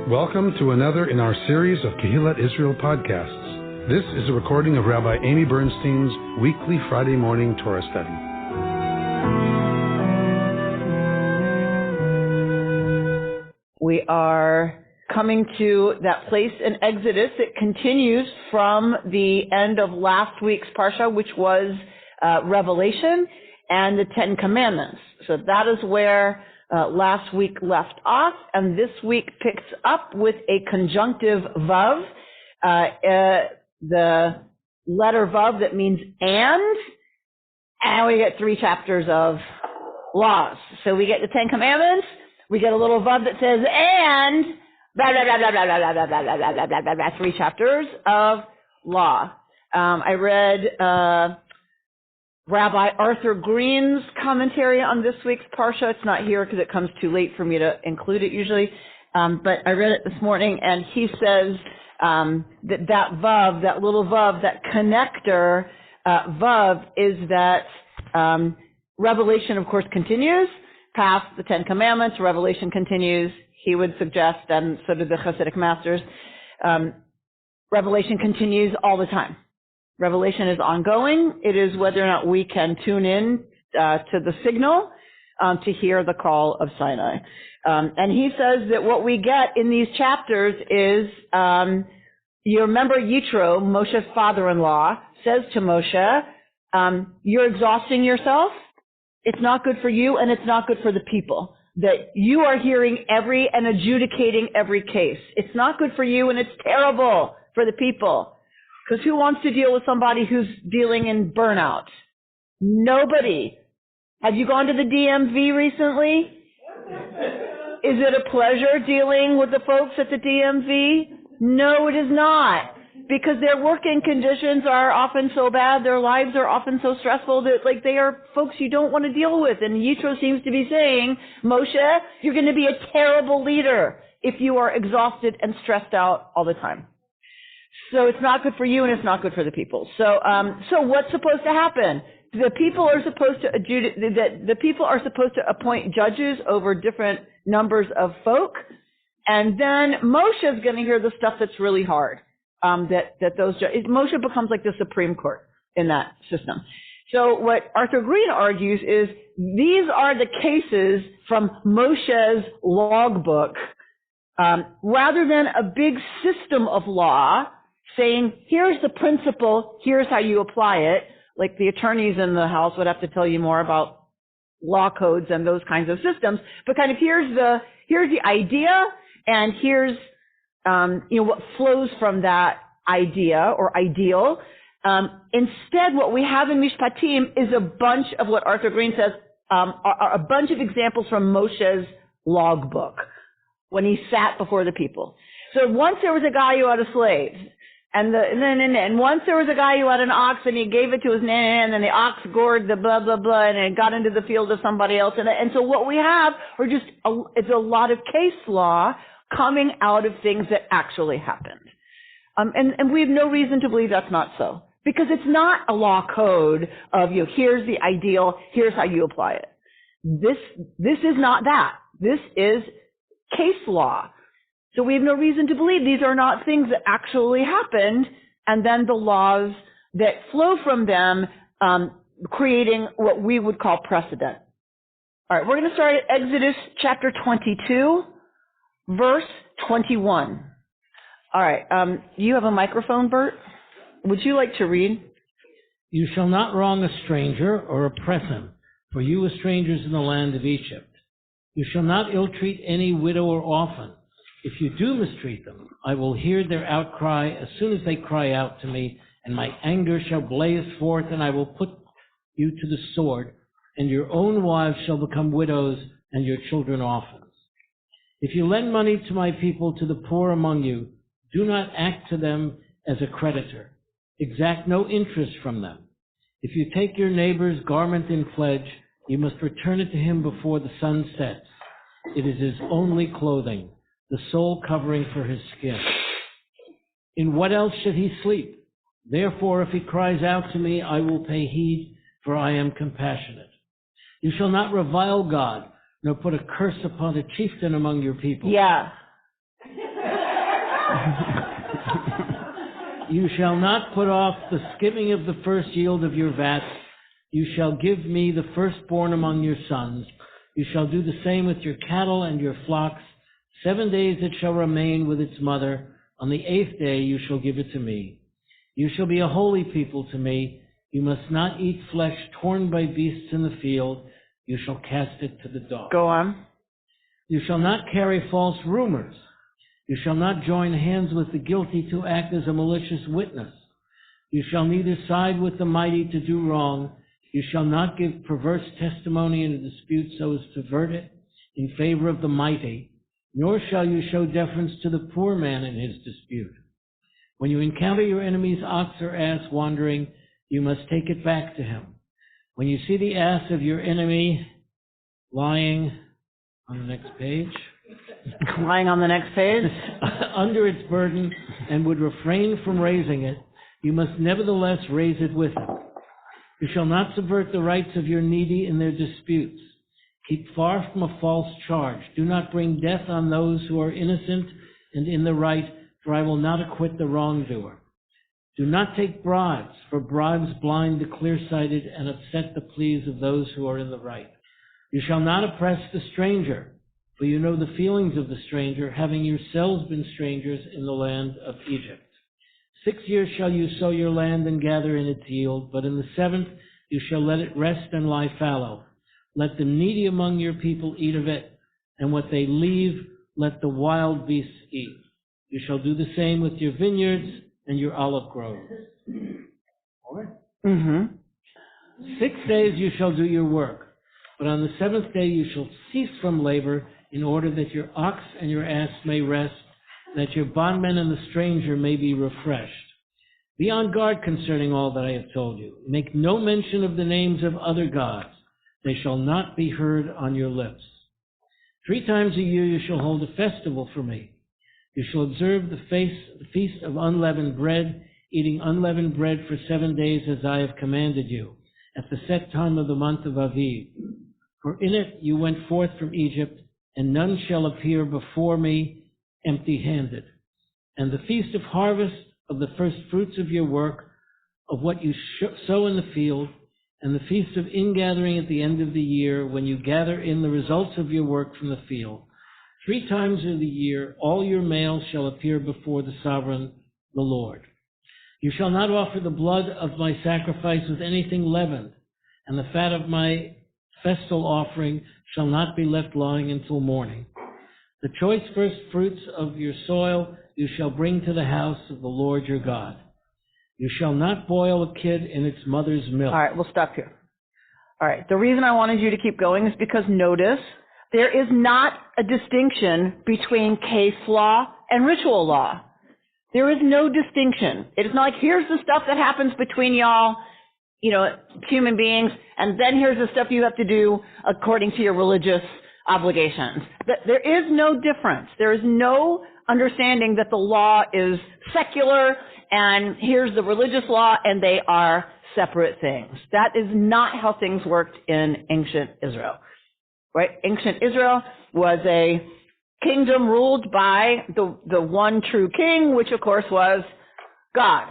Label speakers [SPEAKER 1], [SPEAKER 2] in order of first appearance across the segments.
[SPEAKER 1] Welcome to another in our series of Kehillat Israel podcasts. This is a recording of Rabbi Amy Bernstein's weekly Friday morning Torah study.
[SPEAKER 2] We are coming to that place in Exodus. It continues from the end of last week's Parsha, which was Revelation and the Ten Commandments. So that is where last week left off, and this week picks up with a conjunctive vav, the letter vav that means and we get 3 chapters of laws. So we get the Ten Commandments, we get a little vav that says and blah, blah, blah, blah, blah, blah, blah, blah, blah, blah, blah, blah, blah, 3 chapters of law. I read Rabbi Arthur Green's commentary on this week's Parsha. It's not here because it comes too late for me to include it usually. But I read it this morning, and he says that vav, that little vav, that connector vav is that Revelation, of course, continues past the Ten Commandments. Revelation continues. He would suggest, and so did the Hasidic masters, Revelation continues all the time. Revelation is ongoing. It is whether or not we can tune in to the signal to hear the call of Sinai. And he says that what we get in these chapters is, you remember Yitro, Moshe's father-in-law, says to Moshe, you're exhausting yourself. It's not good for you, and it's not good for the people. That you are hearing and adjudicating every case. It's not good for you, and it's terrible for the people. Because who wants to deal with somebody who's dealing in burnout? Nobody. Have you gone to the DMV recently? Is it a pleasure dealing with the folks at the DMV? No, it is not. Because their working conditions are often so bad, their lives are often so stressful that they are folks you don't want to deal with. And Yitro seems to be saying, Moshe, you're going to be a terrible leader if you are exhausted and stressed out all the time. So it's not good for you, and it's not good for the people. So what's supposed to happen? The people are supposed to appoint judges over different numbers of folk, and then Moshe is going to hear the stuff that's really hard. Moshe becomes like the Supreme Court in that system. So what Arthur Green argues is these are the cases from Moshe's logbook, rather than a big system of law saying, here's the principle, here's how you apply it. Like the attorneys in the House would have to tell you more about law codes and those kinds of systems. But kind of here's the idea, and here's what flows from that idea or ideal. Instead, what we have in Mishpatim is a bunch of what Arthur Green says are a bunch of examples from Moshe's logbook when he sat before the people. So once there was a guy who had a slave, and once there was a guy who had an ox, and he gave it to his nan, and then the ox gored the blah, blah, blah, and it got into the field of somebody else. And so what we have are it's a lot of case law coming out of things that actually happened. And we have no reason to believe that's not so. Because it's not a law code of, here's the ideal, here's how you apply it. This is not that. This is case law. So we have no reason to believe these are not things that actually happened, and then the laws that flow from them creating what we would call precedent. All right, we're going to start at Exodus chapter 22, verse 21. All right, you have a microphone, Bert? Would you like to read?
[SPEAKER 3] You shall not wrong a stranger or oppress him, for you are strangers in the land of Egypt. You shall not ill-treat any widow or orphan. If you do mistreat them, I will hear their outcry as soon as they cry out to me, and my anger shall blaze forth, and I will put you to the sword, and your own wives shall become widows, and your children orphans. If you lend money to my people, to the poor among you, do not act to them as a creditor. Exact no interest from them. If you take your neighbor's garment in pledge, you must return it to him before the sun sets. It is his only clothing, the sole covering for his skin. In what else should he sleep? Therefore, if he cries out to me, I will pay heed, for I am compassionate. You shall not revile God, nor put a curse upon a chieftain among your people.
[SPEAKER 2] Yeah.
[SPEAKER 3] You shall not put off the skimming of the first yield of your vats. You shall give me the firstborn among your sons. You shall do the same with your cattle and your flocks. 7 days it shall remain with its mother. On the 8th day you shall give it to me. You shall be a holy people to me. You must not eat flesh torn by beasts in the field. You shall cast it to the dogs.
[SPEAKER 2] Go on.
[SPEAKER 3] You shall not carry false rumors. You shall not join hands with the guilty to act as a malicious witness. You shall neither side with the mighty to do wrong. You shall not give perverse testimony in a dispute so as to avert it in favor of the mighty, nor shall you show deference to the poor man in his dispute. When you encounter your enemy's ox or ass wandering, you must take it back to him. When you see the ass of your enemy lying on the next page,
[SPEAKER 2] Lying on the next page.
[SPEAKER 3] under its burden and would refrain from raising it, you must nevertheless raise it with it. You shall not subvert the rights of your needy in their disputes. Keep far from a false charge. Do not bring death on those who are innocent and in the right, for I will not acquit the wrongdoer. Do not take bribes, for bribes blind the clear-sighted and upset the pleas of those who are in the right. You shall not oppress the stranger, for you know the feelings of the stranger, having yourselves been strangers in the land of Egypt. 6 years shall you sow your land and gather in its yield, but in the 7th you shall let it rest and lie fallow. Let the needy among your people eat of it, and what they leave let the wild beasts eat. You shall do the same with your vineyards and your olive groves. All right?
[SPEAKER 2] Mm-hmm.
[SPEAKER 3] 6 days you shall do your work, but on the 7th day you shall cease from labor, in order that your ox and your ass may rest, that your bondman and the stranger may be refreshed. Be on guard concerning all that I have told you. Make no mention of the names of other gods. They shall not be heard on your lips. 3 times a year you shall hold a festival for me. You shall observe the feast of unleavened bread, eating unleavened bread for 7 days as I have commanded you, at the set time of the month of Aviv. For in it you went forth from Egypt, and none shall appear before me empty-handed. And the feast of harvest, of the first fruits of your work, of what you sow in the field, and the feast of ingathering at the end of the year, when you gather in the results of your work from the field. 3 times of the year all your males shall appear before the sovereign, the Lord. You shall not offer the blood of my sacrifice with anything leavened, and the fat of my festal offering shall not be left lying until morning. The choice first fruits of your soil you shall bring to the house of the Lord your God. You shall not boil a kid in its mother's milk.
[SPEAKER 2] All right, we'll stop here. All right, the reason I wanted you to keep going is because notice there is not a distinction between case law and ritual law. There is no distinction. It is not like, here's the stuff that happens between y'all, human beings, and then here's the stuff you have to do according to your religious obligations. There is no difference. There is no understanding that the law is secular and here's the religious law and they are separate things. That is not how things worked in ancient Israel, right? Ancient Israel was a kingdom ruled by the one true king, which of course was God.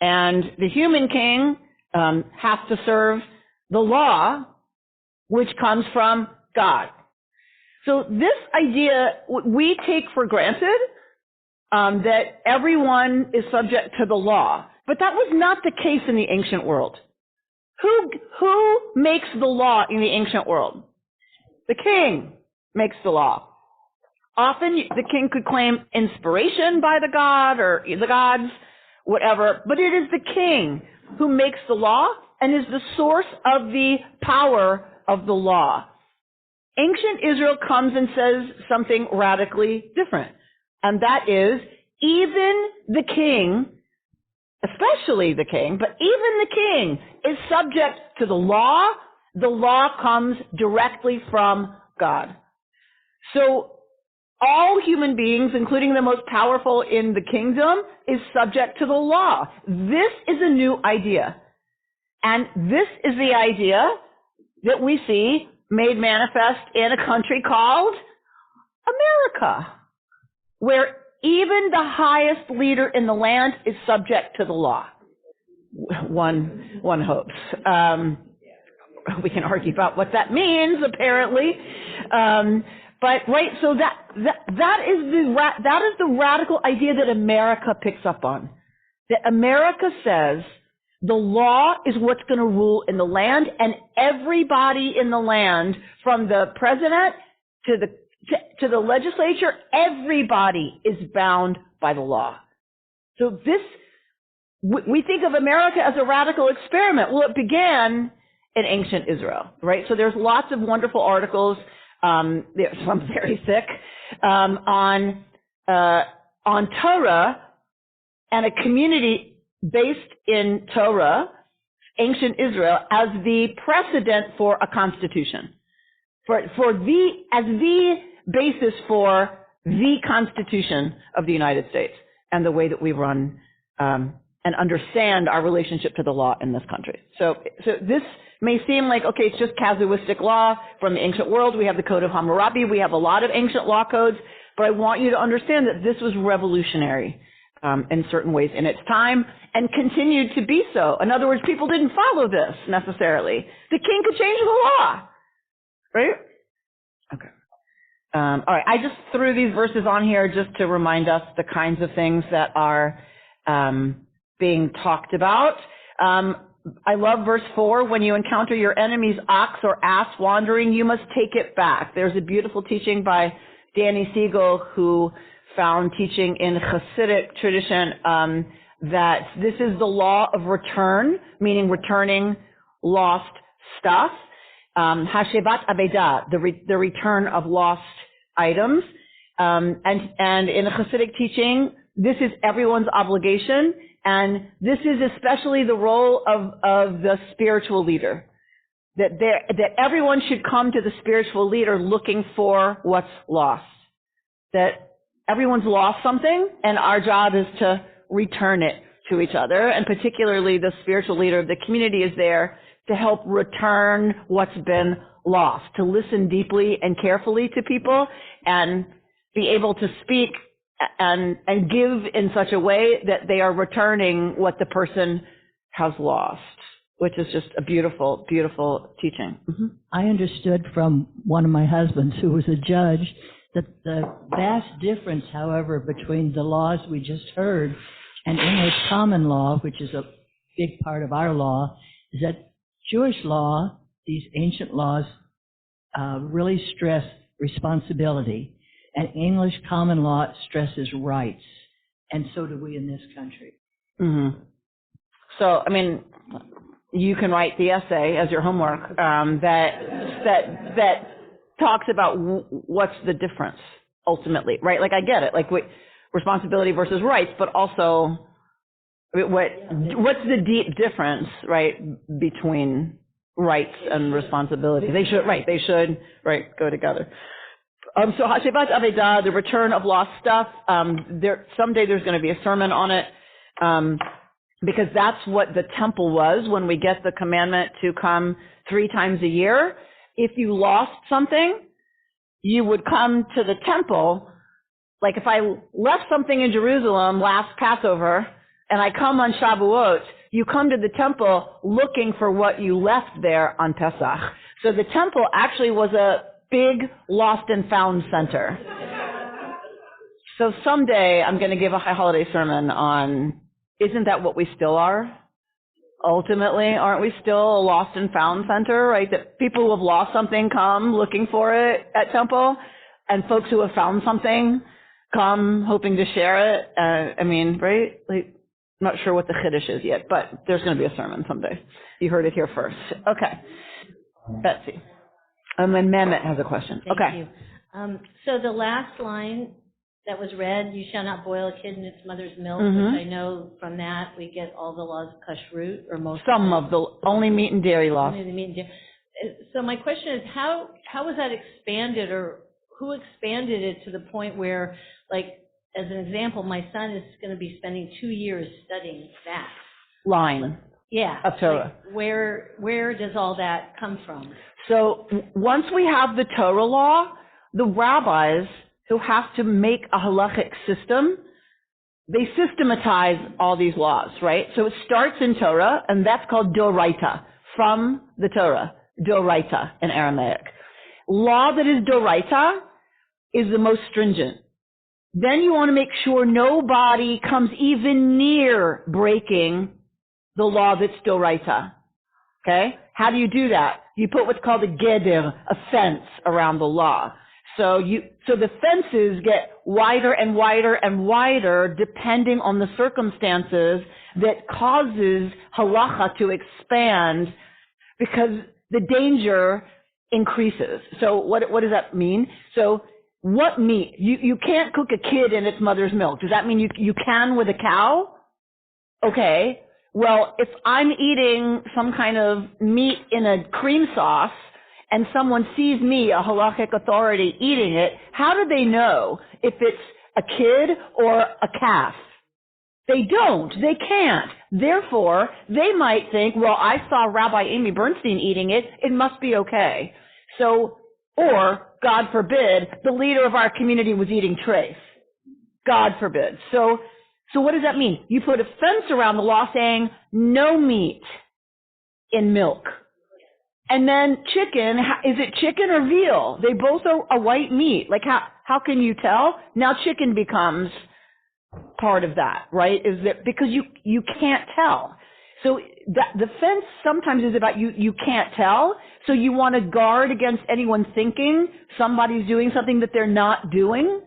[SPEAKER 2] And the human king has to serve the law, which comes from God. So this idea, we take for granted that everyone is subject to the law. But that was not the case in the ancient world. Who makes the law in the ancient world? The king makes the law. Often the king could claim inspiration by the god or the gods, whatever, but it is the king who makes the law and is the source of the power of the law. Ancient Israel comes and says something radically different, and that is even the king, especially the king, but even the king is subject to the law. The law comes directly from God. So all human beings, including the most powerful in the kingdom, is subject to the law. This is a new idea. And this is the idea that we see made manifest in a country called America, where even the highest leader in the land is subject to the law. One hopes. We can argue about what that means, apparently. But right, so that is the radical idea that America picks up on. That America says the law is what's going to rule in the land, and everybody in the land, from the president to the legislature, everybody is bound by the law. So we think of America as a radical experiment. Well, it began in ancient Israel, right? So there's lots of wonderful articles, there's some very thick, on Torah and a community based in Torah, ancient Israel, as the precedent for a constitution, as the basis for the Constitution of the United States and the way that we run and understand our relationship to the law in this country. So this may seem like, okay, it's just casuistic law from the ancient world. We have the Code of Hammurabi. We have a lot of ancient law codes, but I want you to understand that this was revolutionary in certain ways in its time and continued to be so. In other words, people didn't follow this necessarily. The king could change the law, right? Okay. All right. I just threw these verses on here just to remind us the kinds of things that are being talked about. I love verse 4. When you encounter your enemy's ox or ass wandering, you must take it back. There's a beautiful teaching by Danny Siegel, who found teaching in Hasidic tradition that this is the law of return, meaning returning lost stuff. Hashevat Aveda, the return of lost items. And in Hasidic teaching, this is everyone's obligation. And this is especially the role of the spiritual leader. That everyone should come to the spiritual leader looking for what's lost. That everyone's lost something, and our job is to return it to each other. And particularly the spiritual leader of the community is there to help return what's been lost, to listen deeply and carefully to people and be able to speak and give in such a way that they are returning what the person has lost, which is just a beautiful, beautiful teaching. Mm-hmm.
[SPEAKER 4] I understood from one of my husbands, who was a judge, that the vast difference, however, between the laws we just heard and English common law, which is a big part of our law, is that Jewish law, these ancient laws, really stress responsibility, and English common law stresses rights, and so do we in this country.
[SPEAKER 2] Mm-hmm. So, I mean, you can write the essay as your homework that talks about what's the difference ultimately, right? Like, I get it, like responsibility versus rights, but also what's the deep difference, right, between rights and responsibility? They should go together. So Hashevat Aveda, the return of lost stuff. Someday there's going to be a sermon on it, because that's what the temple was when we get the commandment to come 3 times a year. If you lost something, you would come to the temple. Like if I left something in Jerusalem last Passover and I come on Shavuot, you come to the temple looking for what you left there on Pesach. So the temple actually was a big lost and found center. So someday I'm going to give a high holiday sermon on, isn't that what we still are? Ultimately, aren't we still a lost and found center, right? That people who have lost something come looking for it at temple, and folks who have found something come hoping to share it. I mean, right? Like, I'm not sure what the chiddush is yet, but there's going to be a sermon someday. You heard it here first. Okay. Betsy. And then Mehmet has a question.
[SPEAKER 5] Thank you. So the last line that was read, you shall not boil a kid in its mother's milk,
[SPEAKER 2] Mm-hmm.
[SPEAKER 5] which I know from that we get all the laws of kashrut, or most
[SPEAKER 2] Some of the only meat and dairy laws.
[SPEAKER 5] Only the meat and dairy. So my question is, how was that expanded, or who expanded it to the point where, like, as an example, my son is going to be spending 2 years studying that
[SPEAKER 2] Line.
[SPEAKER 5] Yeah.
[SPEAKER 2] Of Torah.
[SPEAKER 5] Like, where does all that come from?
[SPEAKER 2] So once we have the Torah law, the rabbis who have to make a halachic system, they systematize all these laws, right? So it starts in Torah, and that's called doraita, from the Torah, doraita in Aramaic. Law that is doraita is the most stringent. Then you want to make sure nobody comes even near breaking the law that's doraita. Okay? How do you do that? You put what's called a geder, a fence around the law. So the fences get wider and wider and wider depending on the circumstances that causes halacha to expand because the danger increases. So what does that mean? So what meat? You can't cook a kid in its mother's milk. Does that mean you can with a cow? Okay. Well, if I'm eating some kind of meat in a cream sauce and someone sees me, a halachic authority, eating it, how do they know if it's a kid or a calf? They don't. They can't. Therefore, they might think, well, I saw Rabbi Amy Bernstein eating it. It must be okay. So, or, God forbid, the leader of our community was eating treif. God forbid. So what does that mean? You put a fence around the law saying no meat in milk. And then chicken, is it chicken or veal? They both are a white meat. Like how can you tell? Now chicken becomes part of that, right? Is that because you can't tell. So the fence sometimes is about you can't tell. So you want to guard against anyone thinking somebody's doing something that they're not doing.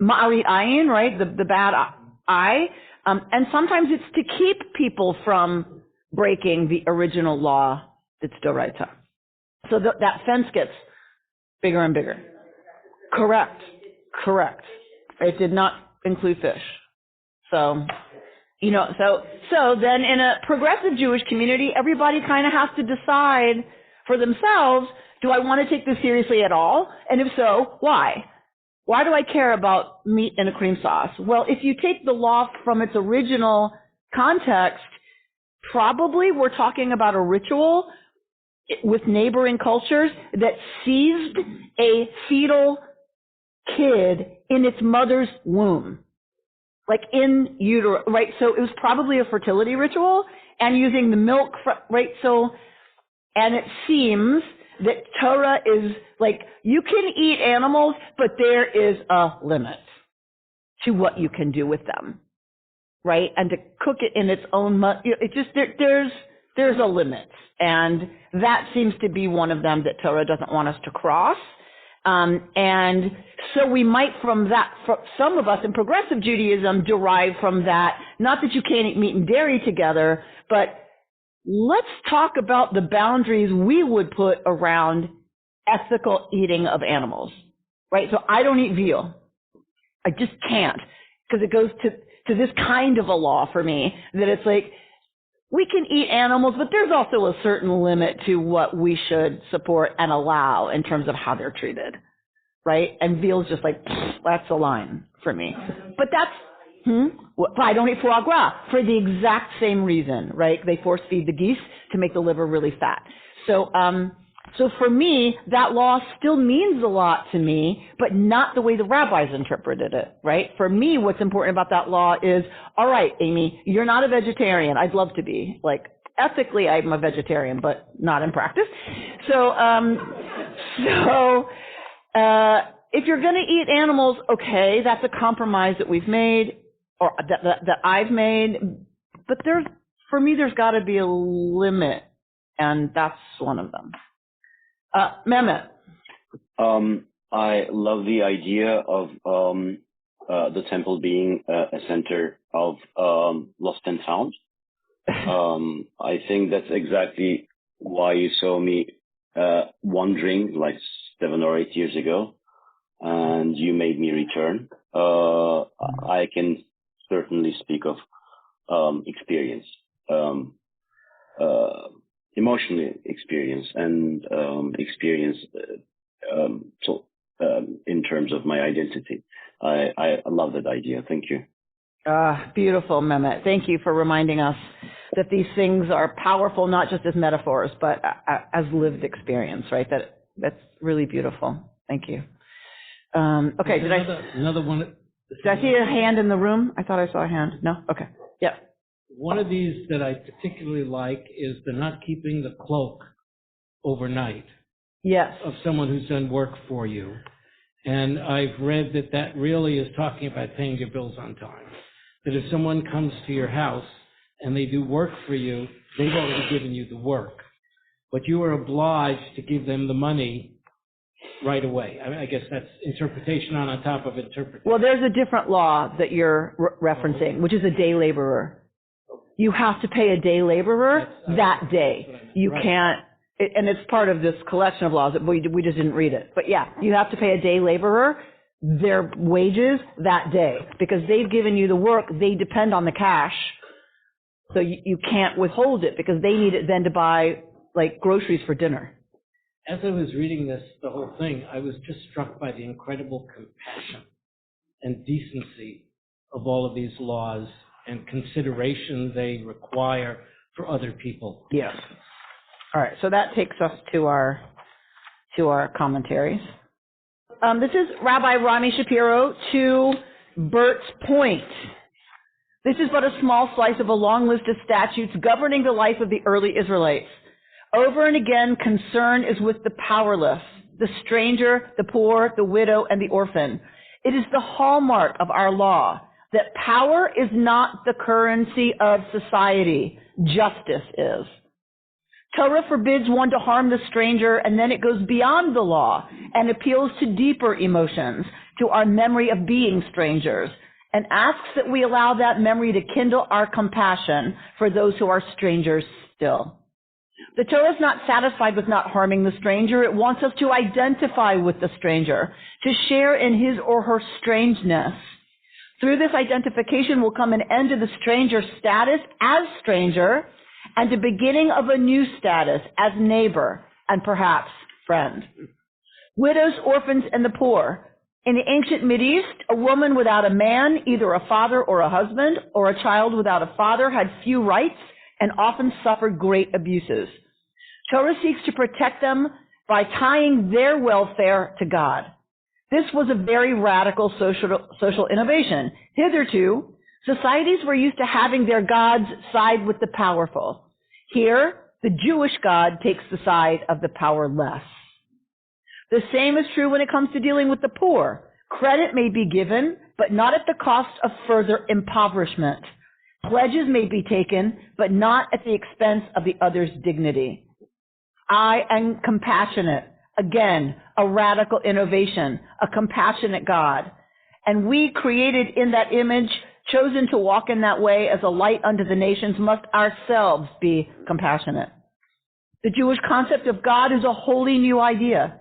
[SPEAKER 2] Ma'ari ayin, right? The bad eye. And sometimes it's to keep people from breaking the original law that's doraita. So that fence gets bigger and bigger. Correct. It did not include fish. So then in a progressive Jewish community, everybody kind of has to decide for themselves, do I want to take this seriously at all? And if so, why? Why do I care about meat in a cream sauce? Well, if you take the law from its original context, probably we're talking about a ritual with neighboring cultures that seized a fetal kid in its mother's womb, like in utero, right? So it was probably a fertility ritual and using the milk, right? So, and it seems that Torah is like, you can eat animals, but there is a limit to what you can do with them, right? And to cook it in its own, it just, there's a limit. And that seems to be one of them that Torah doesn't want us to cross. And so we might from that, some of us in progressive Judaism derive from that, not that you can't eat meat and dairy together, but let's talk about the boundaries we would put around ethical eating of animals, right? So I don't eat veal. I just can't, because it goes to this kind of a law for me that it's like, we can eat animals, but there's also a certain limit to what we should support and allow in terms of how they're treated, right? And veal's just like, that's a line for me. But that's, I don't eat foie gras for the exact same reason, right? They force feed the geese to make the liver really fat. So for me, that law still means a lot to me, but not the way the rabbis interpreted it, right? For me, what's important about that law is, all right, Amy, you're not a vegetarian. I'd love to be. Like, ethically, I'm a vegetarian, but not in practice. So if you're going to eat animals, okay, that's a compromise that we've made, or that I've made. But for me, there's got to be a limit, and that's one of them. Mehmet.
[SPEAKER 6] I love the idea of the temple being a center of lost and found. I think that's exactly why you saw me wandering like 7 or 8 years ago, and you made me return. I can certainly speak of experience. Emotional experience and experience in terms of my identity. I love that idea. Thank you.
[SPEAKER 2] Beautiful, Mehmet. Thank you for reminding us that these things are powerful, not just as metaphors, but as lived experience, right? That's really beautiful. Thank you. Okay,
[SPEAKER 3] another one?
[SPEAKER 2] Did I see a hand in the room? I thought I saw a hand. No? Okay. Yeah.
[SPEAKER 3] One of these that I particularly like is the not keeping the cloak overnight.
[SPEAKER 2] Yes.
[SPEAKER 3] Of someone who's done work for you. And I've read that really is talking about paying your bills on time. That if someone comes to your house and they do work for you, they've already given you the work. But you are obliged to give them the money right away. I guess that's interpretation on top of interpretation.
[SPEAKER 2] Well, there's a different law that you're referencing, which is a day laborer. You have to pay a day laborer that day. You can't, and it's part of this collection of laws that we just didn't read it. But yeah, you have to pay a day laborer their wages that day because they've given you the work. They depend on the cash. So you can't withhold it because they need it then to buy like groceries for dinner.
[SPEAKER 3] As I was reading the whole thing, I was just struck by the incredible compassion and decency of all of these laws and consideration they require for other people.
[SPEAKER 2] Yes. All right, so that takes us to our commentaries. This is Rabbi Rami Shapiro to Bert's point. This is but a small slice of a long list of statutes governing the life of the early Israelites. Over and again, concern is with the powerless, the stranger, the poor, the widow, and the orphan. It is the hallmark of our law that power is not the currency of society. Justice is. Torah forbids one to harm the stranger, and then it goes beyond the law and appeals to deeper emotions, to our memory of being strangers, and asks that we allow that memory to kindle our compassion for those who are strangers still. The Torah is not satisfied with not harming the stranger. It wants us to identify with the stranger, to share in his or her strangeness. Through this identification will come an end to the stranger's status as stranger and the beginning of a new status as neighbor and perhaps friend. Widows, orphans, and the poor. In the ancient Mideast, a woman without a man, either a father or a husband, or a child without a father had few rights and often suffered great abuses. Torah seeks to protect them by tying their welfare to God. This was a very radical social innovation. Hitherto, societies were used to having their gods side with the powerful. Here, the Jewish God takes the side of the powerless. The same is true when it comes to dealing with the poor. Credit may be given, but not at the cost of further impoverishment. Pledges may be taken, but not at the expense of the other's dignity. I am compassionate. Again, a radical innovation, a compassionate God. And we, created in that image, chosen to walk in that way as a light unto the nations, must ourselves be compassionate. The Jewish concept of God is a wholly new idea.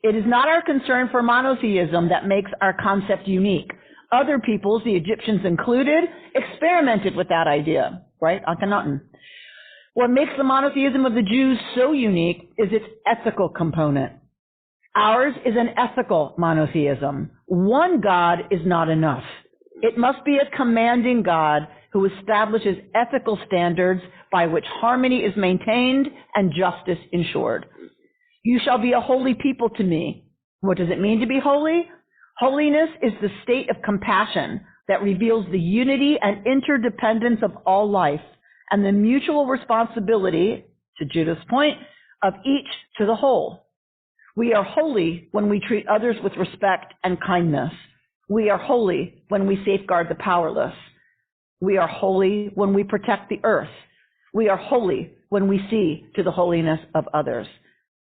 [SPEAKER 2] It is not our concern for monotheism that makes our concept unique. Other peoples, the Egyptians included, experimented with that idea, right? Akhenaten. What makes the monotheism of the Jews so unique is its ethical component. Ours is an ethical monotheism. One God is not enough. It must be a commanding God who establishes ethical standards by which harmony is maintained and justice ensured. You shall be a holy people to me. What does it mean to be holy? Holiness is the state of compassion that reveals the unity and interdependence of all life and the mutual responsibility, to Judah's point, of each to the whole. We are holy when we treat others with respect and kindness. We are holy when we safeguard the powerless. We are holy when we protect the earth. We are holy when we see to the holiness of others.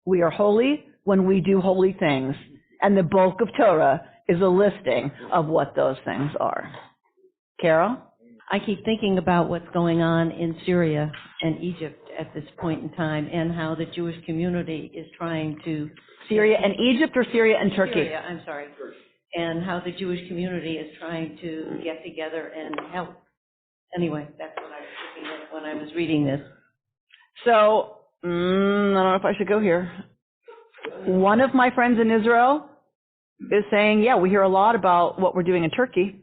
[SPEAKER 2] We are holy when we do holy things. And the bulk of Torah is a listing of what those things are. Carol?
[SPEAKER 5] I keep thinking about what's going on in Syria and Egypt at this point in time and how the Jewish community is trying to...
[SPEAKER 2] Syria and Egypt or Syria and Turkey?
[SPEAKER 5] Syria, I'm sorry. And how the Jewish community is trying to get together and help. Anyway, that's what I was looking at when I was reading this.
[SPEAKER 2] So, I don't know if I should go here. One of my friends in Israel is saying, yeah, we hear a lot about what we're doing in Turkey,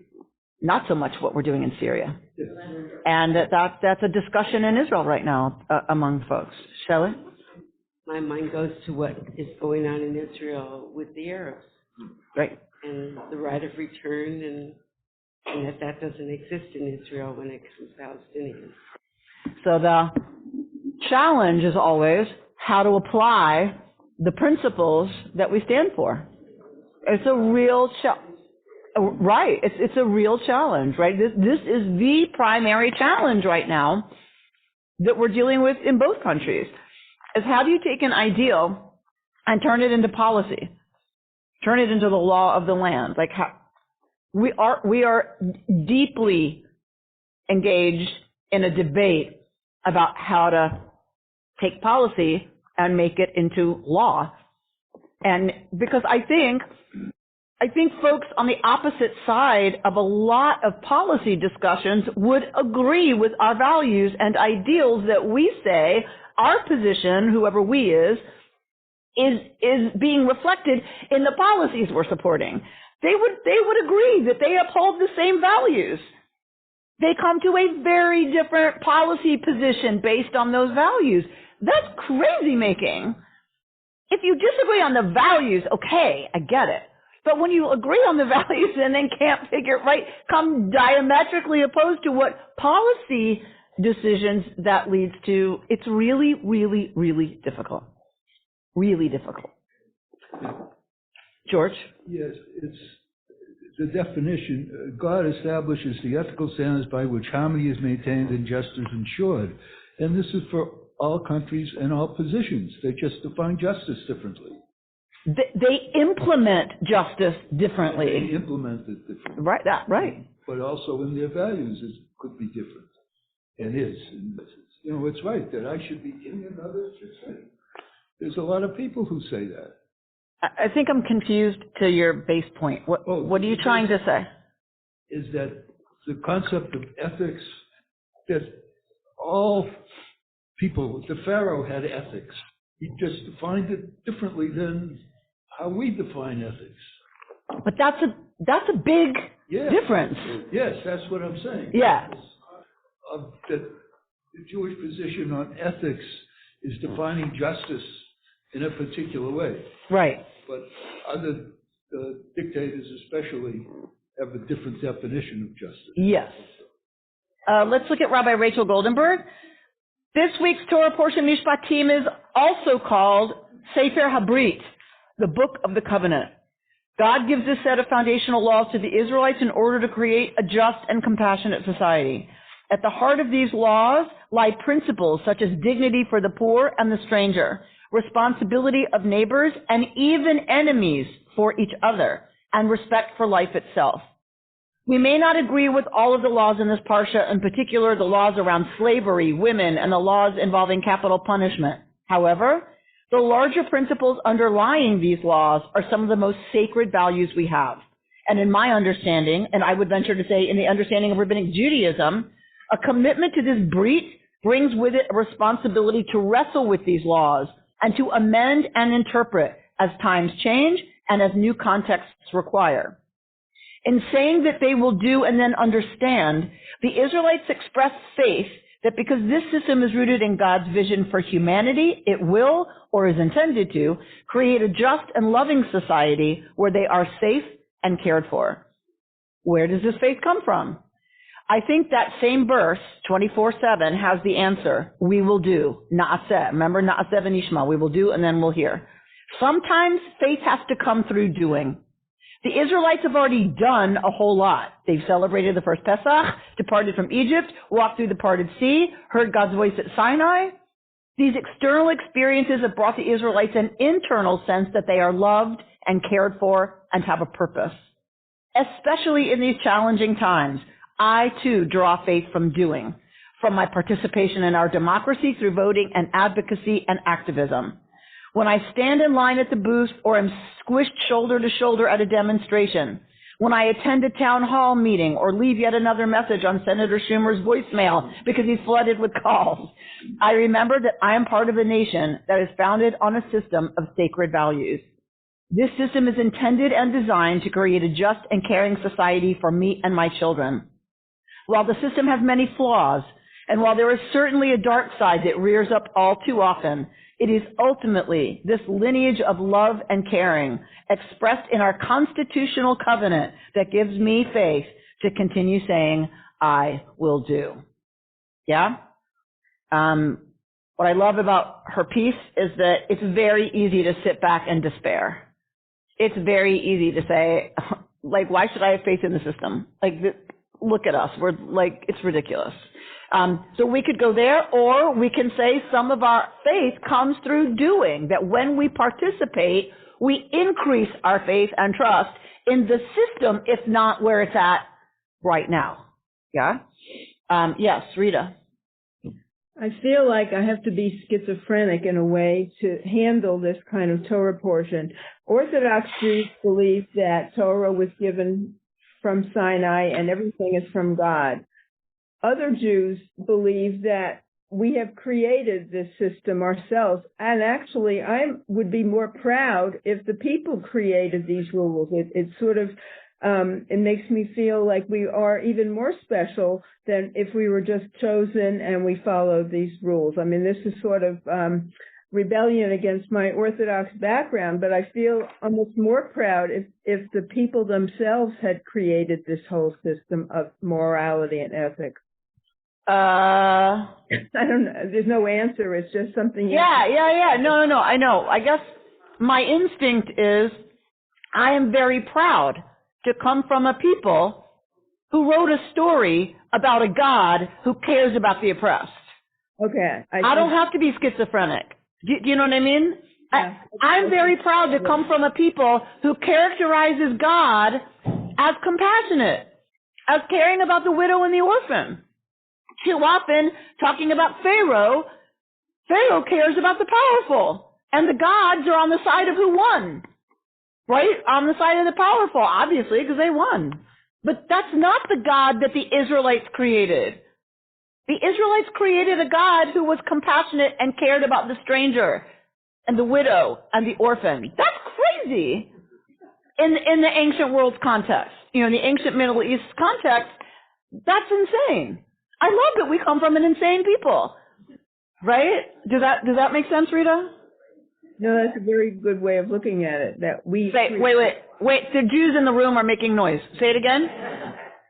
[SPEAKER 2] not so much what we're doing in Syria. And that's a discussion in Israel right now among folks. Shelley?
[SPEAKER 7] My mind goes to what is going on in Israel with the Arabs.
[SPEAKER 2] Great.
[SPEAKER 7] and the right of return, and that doesn't exist in Israel when it comes to Palestinians.
[SPEAKER 2] So the challenge is always how to apply the principles that we stand for. It's a real right. It's a real challenge, right? This is the primary challenge right now that we're dealing with in both countries. Is how do you take an ideal and turn it into policy, turn it into the law of the land? Like how we are deeply engaged in a debate about how to take policy and make it into law. And because I think folks on the opposite side of a lot of policy discussions would agree with our values and ideals that we say our position, whoever we is being reflected in the policies we're supporting. They would agree that they uphold the same values. They come to a very different policy position based on those values. That's crazy making. If you disagree on the values, okay, I get it. But when you agree on the values and then can't come diametrically opposed to what policy decisions that leads to, it's really, really, really difficult. Really difficult. George?
[SPEAKER 8] Yes, it's the definition. God establishes the ethical standards by which harmony is maintained and justice ensured. And this is for all countries and all positions. They just define justice differently.
[SPEAKER 2] They implement justice differently.
[SPEAKER 8] They implement it differently.
[SPEAKER 2] Right.
[SPEAKER 8] But also in their values, it could be different. And is. And, it's right that I should be king and others should say. There's a lot of people who say that.
[SPEAKER 2] I think I'm confused to your base point. What are you trying to say?
[SPEAKER 8] Is that the concept of ethics, that all people, the Pharaoh had ethics. He just defined it differently than how we define ethics.
[SPEAKER 2] But that's a big difference.
[SPEAKER 8] Yes, that's what I'm saying.
[SPEAKER 2] Yeah.
[SPEAKER 8] That the Jewish position on ethics is defining justice in a particular way.
[SPEAKER 2] Right.
[SPEAKER 8] But other dictators especially have a different definition of justice.
[SPEAKER 2] Yes. Let's look at Rabbi Rachel Goldenberg. This week's Torah portion, Mishpatim, is also called Sefer HaBrit, the Book of the Covenant. God gives this set of foundational laws to the Israelites in order to create a just and compassionate society. At the heart of these laws lie principles such as dignity for the poor and the stranger, responsibility of neighbors and even enemies for each other, and respect for life itself. We may not agree with all of the laws in this parsha, in particular the laws around slavery, women, and the laws involving capital punishment. However, the larger principles underlying these laws are some of the most sacred values we have. And in my understanding, and I would venture to say in the understanding of Rabbinic Judaism, a commitment to this brit brings with it a responsibility to wrestle with these laws and to amend and interpret as times change and as new contexts require. In saying that they will do and then understand, the Israelites express faith that because this system is rooted in God's vision for humanity, it will, or is intended to, create a just and loving society where they are safe and cared for. Where does this faith come from? I think that same verse, 24/7, has the answer. We will do. Na'aseh. Remember, Na'aseh v'nishma. We will do and then we'll hear. Sometimes faith has to come through doing. The Israelites have already done a whole lot. They've celebrated the first Pesach, departed from Egypt, walked through the parted sea, heard God's voice at Sinai. These external experiences have brought the Israelites an internal sense that they are loved and cared for and have a purpose. Especially in these challenging times, I too draw faith from doing, from my participation in our democracy through voting and advocacy and activism. When I stand in line at the booth or am squished shoulder to shoulder at a demonstration, when I attend a town hall meeting or leave yet another message on Senator Schumer's voicemail because he's flooded with calls, I remember that I am part of a nation that is founded on a system of sacred values. This system is intended and designed to create a just and caring society for me and my children. While the system has many flaws, And while there is certainly a dark side that rears up all too often, it is ultimately this lineage of love and caring expressed in our constitutional covenant that gives me faith to continue saying, I will do. Yeah? What I love about her piece is that it's very easy to sit back and despair. It's very easy to say, like, why should I have faith in the system? Like, look at us. We're like, it's ridiculous. So we could go there, or we can say some of our faith comes through doing, that when we participate, we increase our faith and trust in the system, if not where it's at right now. Yeah? Yes, Rita.
[SPEAKER 9] I feel like I have to be schizophrenic in a way to handle this kind of Torah portion. Orthodox Jews believe that Torah was given from Sinai and everything is from God. Other Jews believe that we have created this system ourselves, and actually I would be more proud if the people created these rules. It sort of it makes me feel like we are even more special than if we were just chosen and we followed these rules. I mean, this is sort of rebellion against my Orthodox background, but I feel almost more proud if the people themselves had created this whole system of morality and ethics. I don't know. There's no answer. It's just something.
[SPEAKER 2] Yeah. No. I know. I guess my instinct is I am very proud to come from a people who wrote a story about a God who cares about the oppressed.
[SPEAKER 9] Okay.
[SPEAKER 2] I don't have to be schizophrenic. Do you know what I mean? Yeah. I'm very proud to come from a people who characterizes God as compassionate, as caring about the widow and the orphan. Too often, talking about Pharaoh cares about the powerful. And the gods are on the side of who won. Right? On the side of the powerful, obviously, because they won. But that's not the God that the Israelites created. The Israelites created a God who was compassionate and cared about the stranger and the widow and the orphan. That's crazy in the ancient world's context. You know, in the ancient Middle East context, that's insane. I love that we come from an insane people. Right? Does that make sense, Rita?
[SPEAKER 9] No, that's a very good way of looking at it. That we
[SPEAKER 2] wait. The Jews in the room are making noise. Say it again.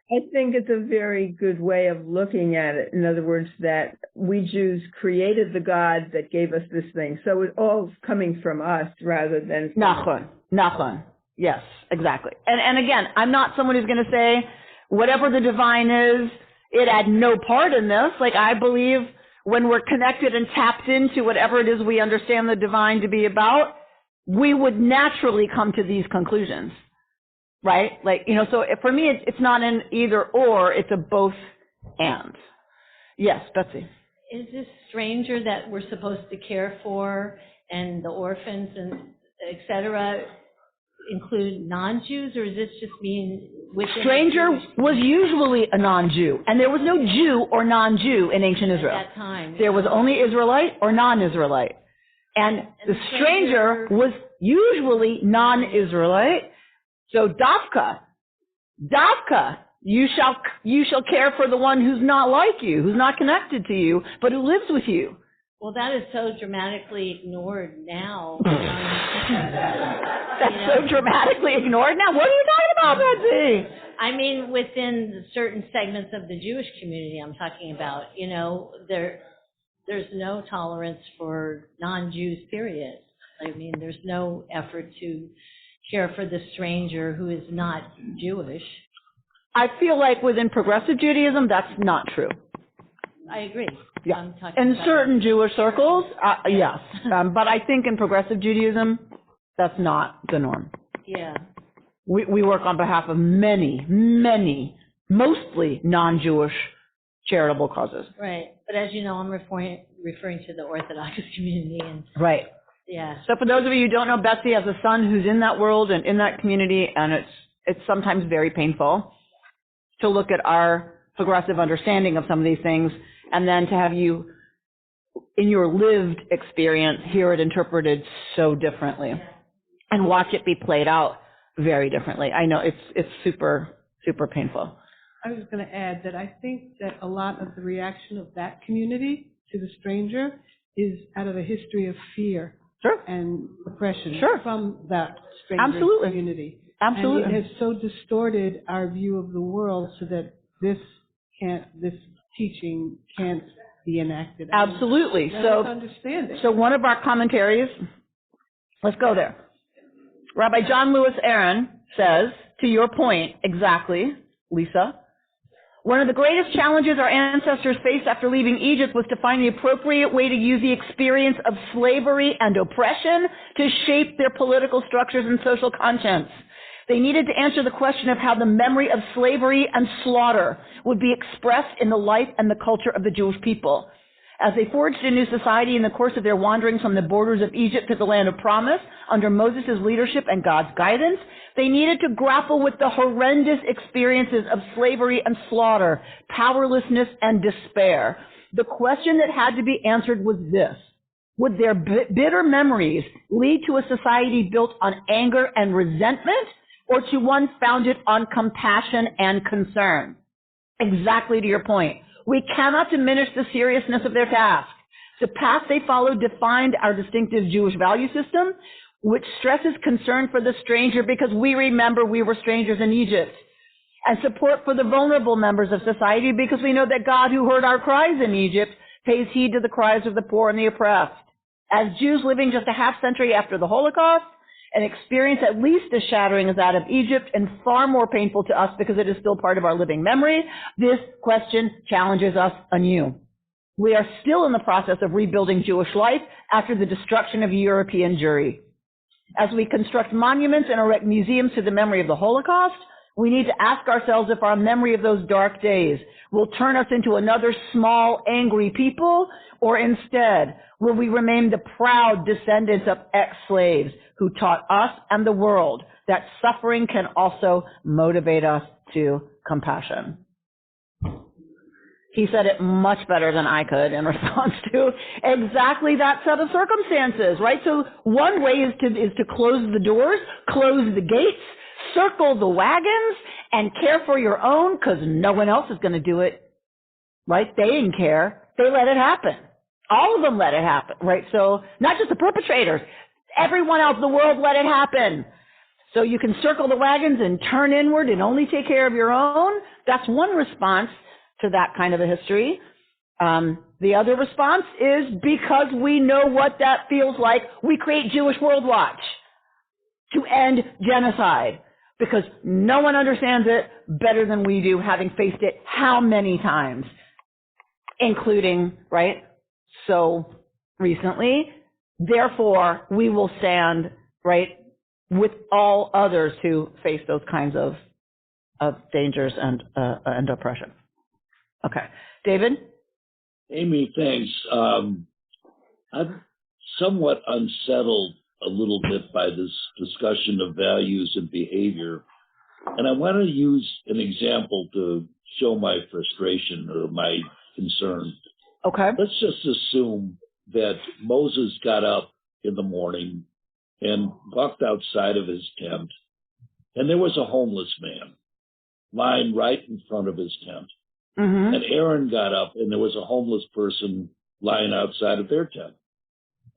[SPEAKER 9] I think it's a very good way of looking at it. In other words, that we Jews created the God that gave us this thing. So it's all coming from us rather than from
[SPEAKER 2] Nachon. Yes, exactly. And again, I'm not someone who's going to say whatever the divine is, it had no part in this. Like, I believe when we're connected and tapped into whatever it is we understand the divine to be about, we would naturally come to these conclusions, right? Like, you know, so for me, it's not an either or, it's a both and. Yes, Betsy.
[SPEAKER 5] Is this stranger that we're supposed to care for and the orphans and et cetera include non-Jews, or is this just mean within
[SPEAKER 2] stranger was usually a non-Jew, and there was no Jew or non-Jew in ancient Israel.
[SPEAKER 5] At that time,
[SPEAKER 2] there was only Israelite or non-Israelite, and the stranger was usually non-Israelite. So dafka, you shall care for the one who's not like you, who's not connected to you, but who lives with you.
[SPEAKER 5] Well, that is so dramatically ignored now.
[SPEAKER 2] That's so dramatically ignored now? What are you talking about, Betsy?
[SPEAKER 5] I mean, within certain segments of the Jewish community I'm talking about, you know, there's no tolerance for non-Jews, period. I mean, there's no effort to care for the stranger who is not Jewish.
[SPEAKER 2] I feel like within progressive Judaism, that's not true.
[SPEAKER 5] I agree.
[SPEAKER 2] Yeah. In certain Jewish circles, yes. But I think in progressive Judaism, that's not the norm.
[SPEAKER 5] Yeah.
[SPEAKER 2] We work on behalf of many, mostly non-Jewish charitable causes.
[SPEAKER 5] Right. But as you know, I'm referring to the Orthodox community. And
[SPEAKER 2] right.
[SPEAKER 5] Yeah.
[SPEAKER 2] So for those of you who don't know, Betsy has a son who's in that world and in that community, and it's sometimes very painful to look at our progressive understanding of some of these things, and then to have you, in your lived experience, hear it interpreted so differently and watch it be played out very differently. I know it's super, super painful.
[SPEAKER 10] I was going to add that I think that a lot of the reaction of that community to the stranger is out of a history of fear and oppression from that stranger community.
[SPEAKER 2] Absolutely.
[SPEAKER 10] And it has so distorted our view of the world so that this teaching can't be enacted.
[SPEAKER 2] Absolutely.
[SPEAKER 10] Understand it.
[SPEAKER 2] So one of our commentaries, let's go there. Rabbi John Lewis Aaron says, to your point, exactly, Lisa, one of the greatest challenges our ancestors faced after leaving Egypt was to find the appropriate way to use the experience of slavery and oppression to shape their political structures and social conscience. They needed to answer the question of how the memory of slavery and slaughter would be expressed in the life and the culture of the Jewish people. As they forged a new society in the course of their wanderings from the borders of Egypt to the land of promise, under Moses' leadership and God's guidance, they needed to grapple with the horrendous experiences of slavery and slaughter, powerlessness and despair. The question that had to be answered was this: would their bitter memories lead to a society built on anger and resentment, or to one founded on compassion and concern? Exactly to your point. We cannot diminish the seriousness of their task. The path they followed defined our distinctive Jewish value system, which stresses concern for the stranger because we remember we were strangers in Egypt, and support for the vulnerable members of society because we know that God, who heard our cries in Egypt, pays heed to the cries of the poor and the oppressed. As Jews living just a half century after the Holocaust, an experience at least as shattering as that of Egypt and far more painful to us because it is still part of our living memory, this question challenges us anew. We are still in the process of rebuilding Jewish life after the destruction of European Jewry. As we construct monuments and erect museums to the memory of the Holocaust, we need to ask ourselves if our memory of those dark days will turn us into another small, angry people, or instead, will we remain the proud descendants of ex-slaves who taught us and the world that suffering can also motivate us to compassion? He said it much better than I could in response to exactly that set of circumstances, right? So one way is to close the doors, close the gates, circle the wagons, and care for your own because no one else is going to do it, right? They didn't care. They let it happen. All of them let it happen, right? So not just the perpetrators. Everyone else in the world let it happen. So you can circle the wagons and turn inward and only take care of your own. That's one response to that kind of a history. The other response is because we know what that feels like, we create Jewish World Watch to end genocide because no one understands it better than we do, having faced it how many times, including, right, so recently. Therefore, we will stand, right, with all others who face those kinds of dangers and oppression. Okay. David?
[SPEAKER 11] Amy, thanks. I'm somewhat unsettled a little bit by this discussion of values and behavior. And I want to use an example to show my frustration or my concern.
[SPEAKER 2] Okay.
[SPEAKER 11] Let's just assume that Moses got up in the morning and walked outside of his tent, and there was a homeless man lying right in front of his tent. Mm-hmm. And Aaron got up, and there was a homeless person lying outside of their tent.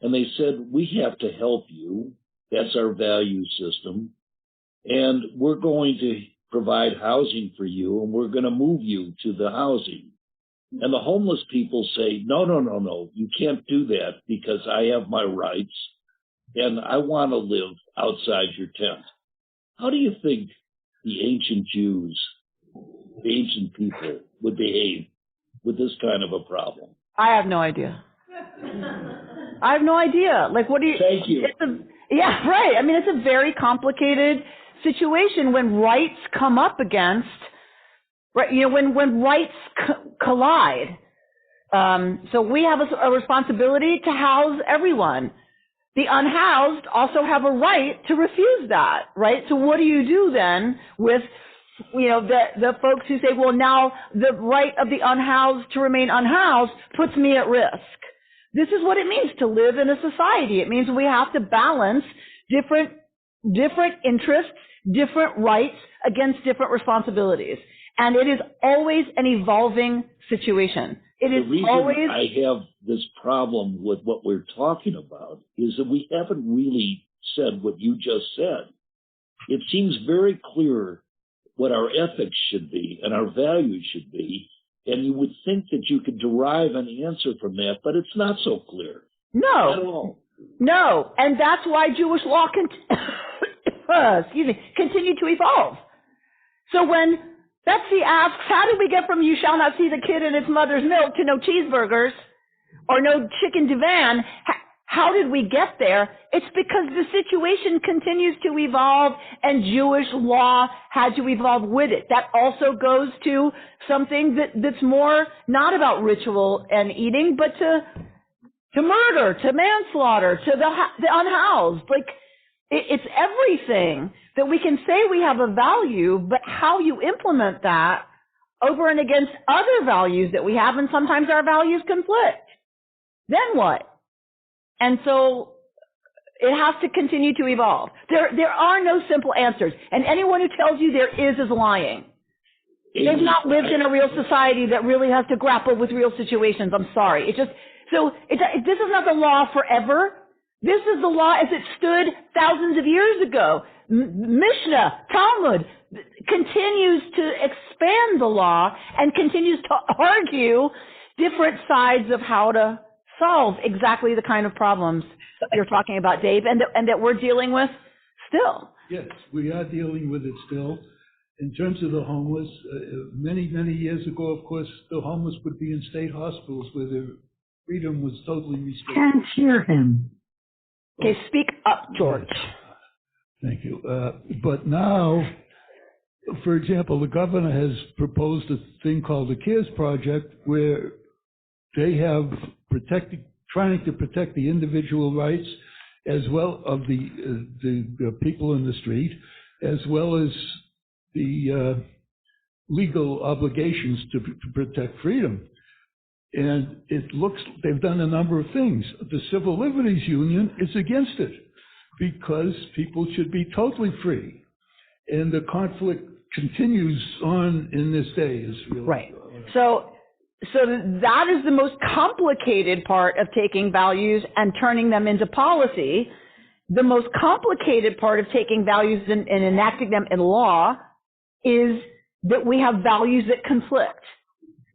[SPEAKER 11] And they said, we have to help you. That's our value system. And we're going to provide housing for you, and we're going to move you to the housing. And the homeless people say, no, you can't do that because I have my rights, and I want to live outside your tent. How do you think the ancient Jews, the ancient people, would behave with this kind of a problem?
[SPEAKER 2] I have no idea. I have no idea. Like, what do you...
[SPEAKER 11] Thank you.
[SPEAKER 2] Yeah, right. I mean, it's a very complicated situation when rights come up against... Right, you know, when rights collide. So we have a responsibility to house everyone. The unhoused also have a right to refuse that, right? So what do you do then with, you know, the folks who say, well, now the right of the unhoused to remain unhoused puts me at risk? This is what it means to live in a society. It means we have to balance different interests, different rights against different responsibilities. And it is always an evolving situation. It is
[SPEAKER 11] the reason
[SPEAKER 2] always...
[SPEAKER 11] I have this problem with what we're talking about is that we haven't really said what you just said. It seems very clear what our ethics should be and our values should be, and you would think that you could derive an answer from that, but it's not so clear.
[SPEAKER 2] No.
[SPEAKER 11] At all.
[SPEAKER 2] No. And that's why Jewish law continued to evolve. So when Betsy asks, how did we get from you shall not see the kid in its mother's milk to no cheeseburgers or no chicken divan? How did we get there? It's because the situation continues to evolve and Jewish law had to evolve with it. That also goes to something that's more not about ritual and eating, but to murder, to manslaughter, to the unhoused. Like, it's everything that we can say we have a value, but how you implement that over and against other values that we have, and sometimes our values conflict. Then what? And so it has to continue to evolve. There are no simple answers. And anyone who tells you there is lying. They've not lived in a real society that really has to grapple with real situations. I'm sorry. This is not the law forever. This is the law as it stood thousands of years ago. Mishnah, Talmud continues to expand the law and continues to argue different sides of how to solve exactly the kind of problems you're talking about, Dave, and that we're dealing with still.
[SPEAKER 8] Yes, we are dealing with it still. In terms of the homeless, many, many years ago, of course, the homeless would be in state hospitals where their freedom was totally restricted.
[SPEAKER 12] Can't hear him.
[SPEAKER 2] Okay, speak up, George.
[SPEAKER 8] Thank you. But now, for example, the governor has proposed a thing called the CARES Project, where they have trying to protect the individual rights as well of the people in the street, as well as the legal obligations to protect freedom. And it looks they've done a number of things. The Civil Liberties Union is against it because people should be totally free. And the conflict continues on in this day.
[SPEAKER 2] Right. So that is the most complicated part of taking values and turning them into policy. The most complicated part of taking values and enacting them in law is that we have values that conflict.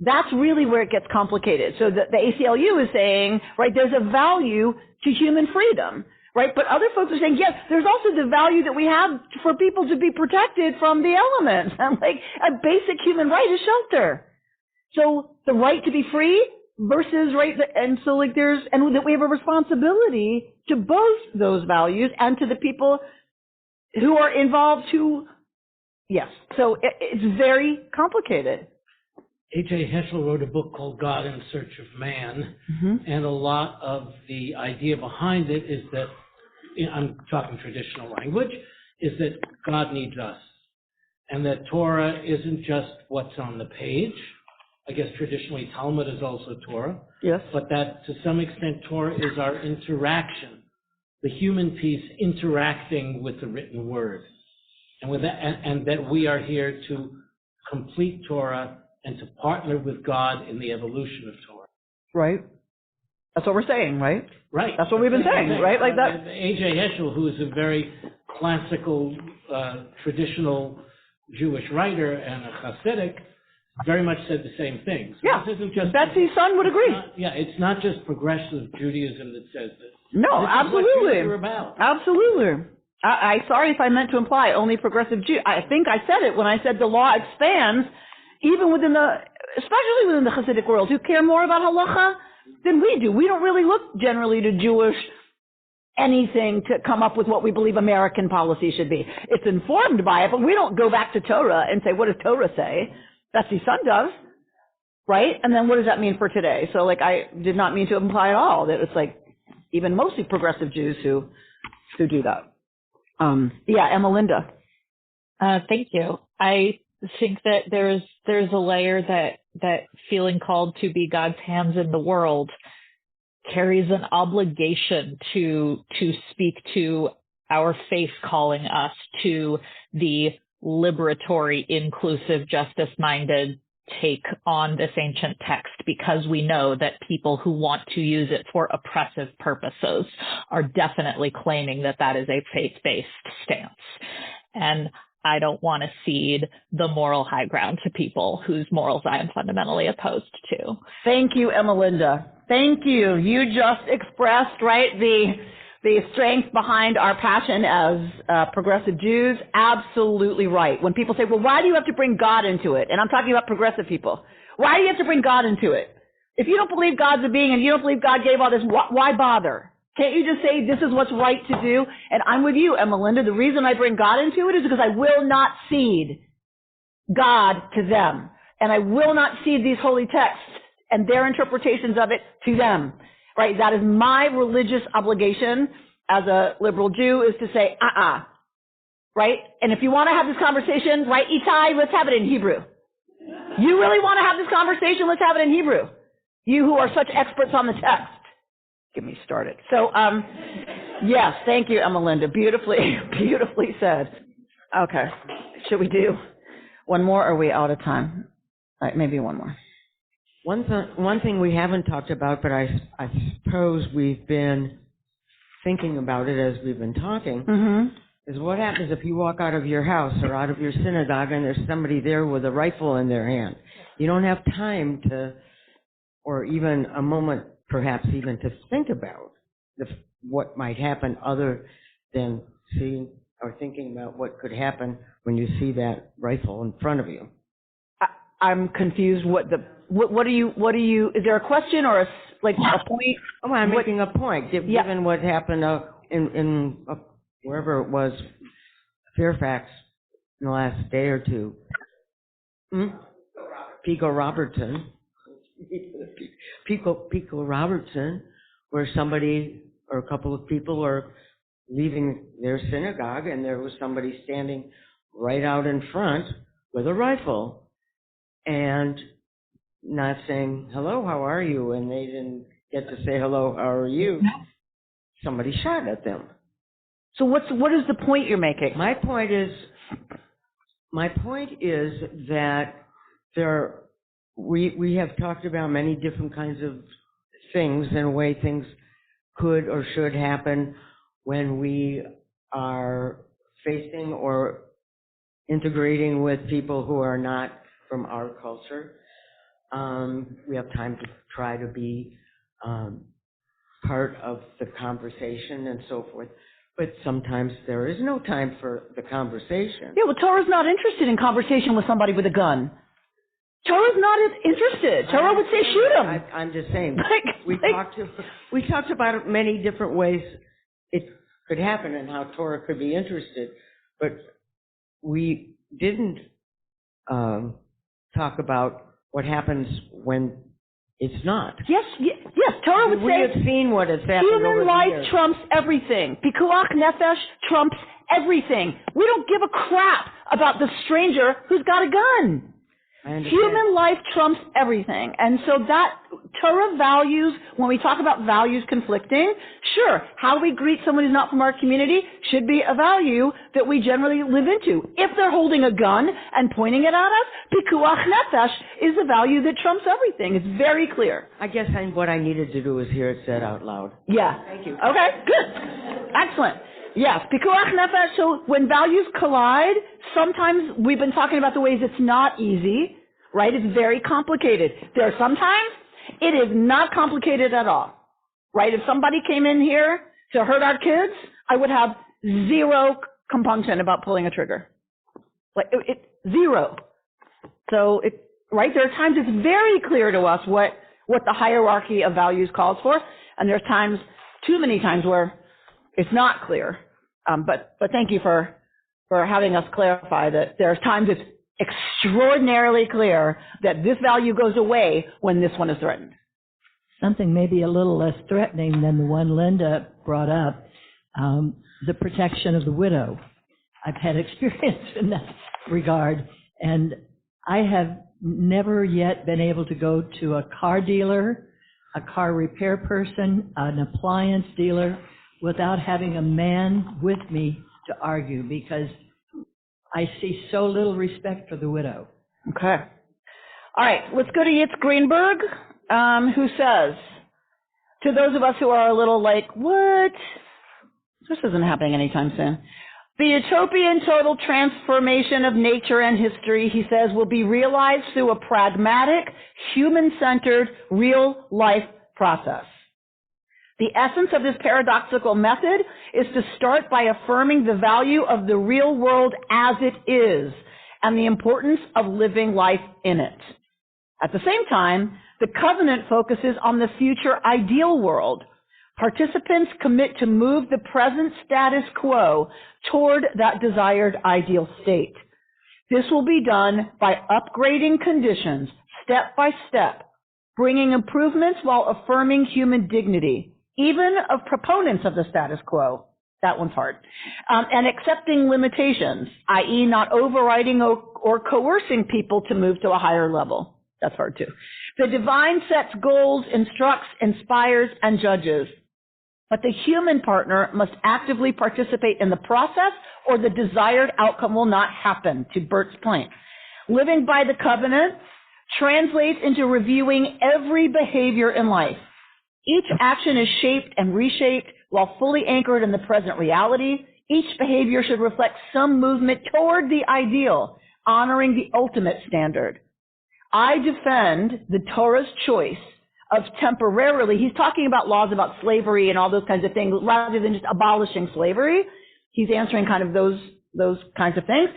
[SPEAKER 2] That's really where it gets complicated. So the ACLU is saying, right, there's a value to human freedom, right? But other folks are saying, yes, there's also the value that we have for people to be protected from the elements. And like a basic human right is shelter. So the right to be free versus right, and so like and that we have a responsibility to both those values and to the people who are involved who, yes. So it's very complicated.
[SPEAKER 3] A.J. Heschel wrote a book called God in Search of Man, and a lot of the idea behind it is that, I'm talking traditional language, is that God needs us, and that Torah isn't just what's on the page. I guess traditionally Talmud is also Torah.
[SPEAKER 2] Yes.
[SPEAKER 3] But that to some extent Torah is our interaction, the human piece interacting with the written word. And with that, and that we are here to complete Torah and to partner with God in the evolution of Torah.
[SPEAKER 2] Right. That's what we're saying, right?
[SPEAKER 3] Right.
[SPEAKER 2] That's what we've been saying, right? Like that.
[SPEAKER 3] A.J. Heschel, who is a very classical, traditional Jewish writer and a Hasidic, very much said the same thing. So
[SPEAKER 2] yeah, Betsy's son would agree.
[SPEAKER 3] It's not just progressive Judaism that says this.
[SPEAKER 2] No,
[SPEAKER 3] this
[SPEAKER 2] absolutely.
[SPEAKER 3] Is what Jews are about.
[SPEAKER 2] Absolutely. I sorry if I meant to imply only progressive Jews. I think I said it when I said the law expands, even especially within the Hasidic world, who care more about halacha than we do. We don't really look generally to Jewish anything to come up with what we believe American policy should be. It's informed by it, but we don't go back to Torah and say, what does Torah say? Betsy's son does, right? And then what does that mean for today? So like I did not mean to imply at all that it's like even mostly progressive Jews who do that. Emma Linda.
[SPEAKER 13] Thank you. I think that there's a layer that feeling called to be God's hands in the world carries an obligation to speak to our faith calling us to the liberatory, inclusive, justice-minded take on this ancient text, because we know that people who want to use it for oppressive purposes are definitely claiming that that is a faith-based stance. And I don't want to cede the moral high ground to people whose morals I am fundamentally opposed to.
[SPEAKER 2] Thank you, Emmelinda. Thank you. You just expressed, right, the strength behind our passion as progressive Jews. Absolutely right. When people say, well, why do you have to bring God into it? And I'm talking about progressive people. Why do you have to bring God into it? If you don't believe God's a being and you don't believe God gave all this, why bother? Can't you just say this is what's right to do? And I'm with you, Emmelinda. The reason I bring God into it is because I will not cede God to them. And I will not cede these holy texts and their interpretations of it to them. Right? That is my religious obligation as a liberal Jew, is to say, right? And if you want to have this conversation, right, Itai, let's have it in Hebrew. You really want to have this conversation? Let's have it in Hebrew. You who are such experts on the text. Get me started. So, yes, thank you, Emmelinda. Beautifully said. Okay. Should we do one more, or are we out of time? All right, maybe one more.
[SPEAKER 12] One thing we haven't talked about, but I suppose we've been thinking about it as we've been talking, is what happens if you walk out of your house or out of your synagogue and there's somebody there with a rifle in their hand. You don't have time to, or even a moment perhaps even to think about what might happen, other than seeing or thinking about what could happen when you see that rifle in front of you.
[SPEAKER 2] I'm confused. What do you, is there a question or a point?
[SPEAKER 12] Oh, I'm making a point. Given what happened in wherever it was, Fairfax, in the last day or two, Pico Robertson, where somebody or a couple of people are leaving their synagogue and there was somebody standing right out in front with a rifle and not saying, hello, how are you? And they didn't get to say, hello, how are you? Somebody shot at them.
[SPEAKER 2] So what is the point you're making?
[SPEAKER 12] My point is that we have talked about many different kinds of things and the way things could or should happen when we are facing or integrating with people who are not from our culture. We have time to try to be part of the conversation and so forth. But sometimes there is no time for the conversation.
[SPEAKER 2] Yeah, well, Torah's not interested in conversation with somebody with a gun. Torah's not interested. Torah would say shoot him.
[SPEAKER 12] I'm just saying. We talked about many different ways it could happen and how Torah could be interested, but we didn't talk about what happens when it's not.
[SPEAKER 2] Yes. Torah would say,
[SPEAKER 12] we have seen what has happened over the
[SPEAKER 2] human life
[SPEAKER 12] years.
[SPEAKER 2] trumps everything. Pikuach nefesh trumps everything. We don't give a crap about the stranger who's got a gun. Human life trumps everything. And so that Torah values, when we talk about values conflicting, sure, how we greet someone who's not from our community should be a value that we generally live into. If they're holding a gun and pointing it at us, pikuach nefesh is the value that trumps everything. It's very clear.
[SPEAKER 12] I guess what I needed to do was hear it said out loud.
[SPEAKER 2] Yeah.
[SPEAKER 12] Thank you.
[SPEAKER 2] Okay, good. Excellent. Yes, pikuach nefesh. So when values collide, sometimes we've been talking about the ways it's not easy, right? It's very complicated. There are sometimes it is not complicated at all, right? If somebody came in here to hurt our kids, I would have zero compunction about pulling a trigger. Like zero. So right? There are times it's very clear to us what the hierarchy of values calls for, and there's times, too many times, where it's not clear. But thank you for having us clarify that there's times it's extraordinarily clear that this value goes away when this one is threatened.
[SPEAKER 4] Something maybe a little less threatening than the one Linda brought up, the protection of the widow. I've had experience in that regard, and I have never yet been able to go to a car dealer, a car repair person, an appliance dealer, without having a man with me to argue, because I see so little respect for the widow.
[SPEAKER 2] Okay. All right, let's go to Yitz Greenberg, who says, to those of us who are a little like, what? This isn't happening anytime soon. The utopian total transformation of nature and history, he says, will be realized through a pragmatic, human-centered, real-life process. The essence of this paradoxical method is to start by affirming the value of the real world as it is and the importance of living life in it. At the same time, the covenant focuses on the future ideal world. Participants commit to move the present status quo toward that desired ideal state. This will be done by upgrading conditions step by step, bringing improvements while affirming human dignity, even of proponents of the status quo. That one's hard. And accepting limitations, i.e. not overriding or coercing people to move to a higher level. That's hard too. The divine sets goals, instructs, inspires, and judges. But the human partner must actively participate in the process or the desired outcome will not happen, to Bert's point. Living by the covenant translates into reviewing every behavior in life. Each action is shaped and reshaped while fully anchored in the present reality. Each behavior should reflect some movement toward the ideal, honoring the ultimate standard. I defend the Torah's choice of temporarily, he's talking about laws about slavery and all those kinds of things, rather than just abolishing slavery. He's answering kind of those kinds of things.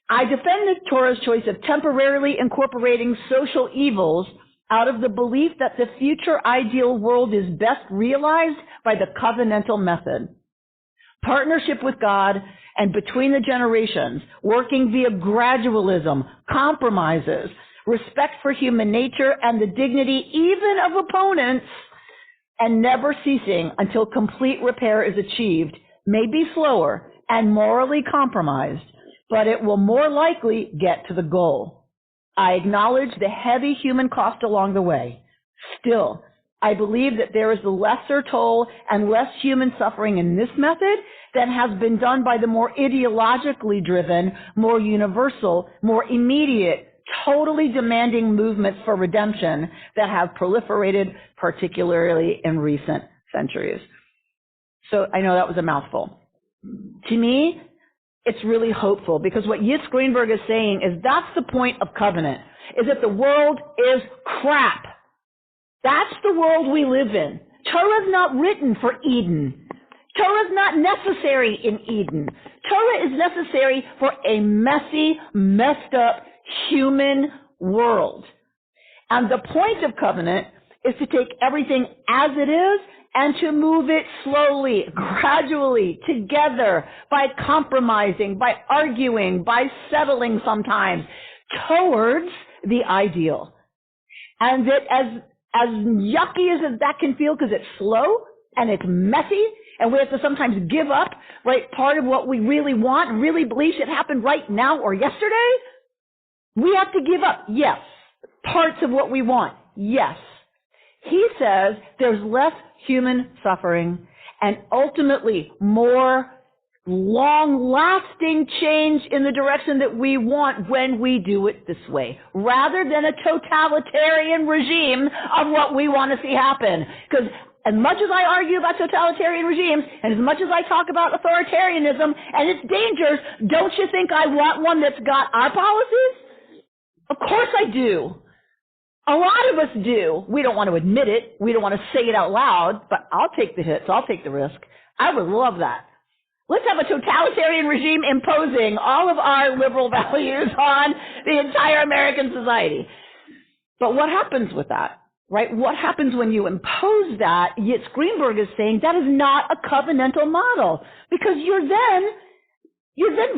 [SPEAKER 2] I defend the Torah's choice of temporarily incorporating social evils out of the belief that the future ideal world is best realized by the covenantal method. Partnership with God and between the generations, working via gradualism, compromises, respect for human nature and the dignity even of opponents, and never ceasing until complete repair is achieved, may be slower and morally compromised, but it will more likely get to the goal. I acknowledge the heavy human cost along the way. Still, I believe that there is a lesser toll and less human suffering in this method than has been done by the more ideologically driven, more universal, more immediate, totally demanding movements for redemption that have proliferated, particularly in recent centuries. So I know that was a mouthful. To me, it's really hopeful, because what Yitz Greenberg is saying is that's the point of covenant, is that the world is crap. That's the world we live in. Torah is not written for Eden. Torah is not necessary in Eden. Torah is necessary for a messy, messed up human world. And the point of covenant is to take everything as it is and to move it slowly, gradually, together, by compromising, by arguing, by settling sometimes, towards the ideal. And that as yucky as that can feel, because it's slow and it's messy, and we have to sometimes give up, right, part of what we really want and really believe should happen right now or yesterday, we have to give up, yes. Parts of what we want, yes. He says there's less human suffering and ultimately more long-lasting change in the direction that we want when we do it this way, rather than a totalitarian regime of what we want to see happen. Because as much as I argue about totalitarian regimes, and as much as I talk about authoritarianism and its dangers, don't you think I want one that's got our policies? Of course I do. A lot of us do. We don't want to admit it. We don't want to say it out loud, but I'll take the hits. I'll take the risk. I would love that. Let's have a totalitarian regime imposing all of our liberal values on the entire American society. But what happens with that, right? What happens when you impose that? Yitz Greenberg is saying that is not a covenantal model, because you're then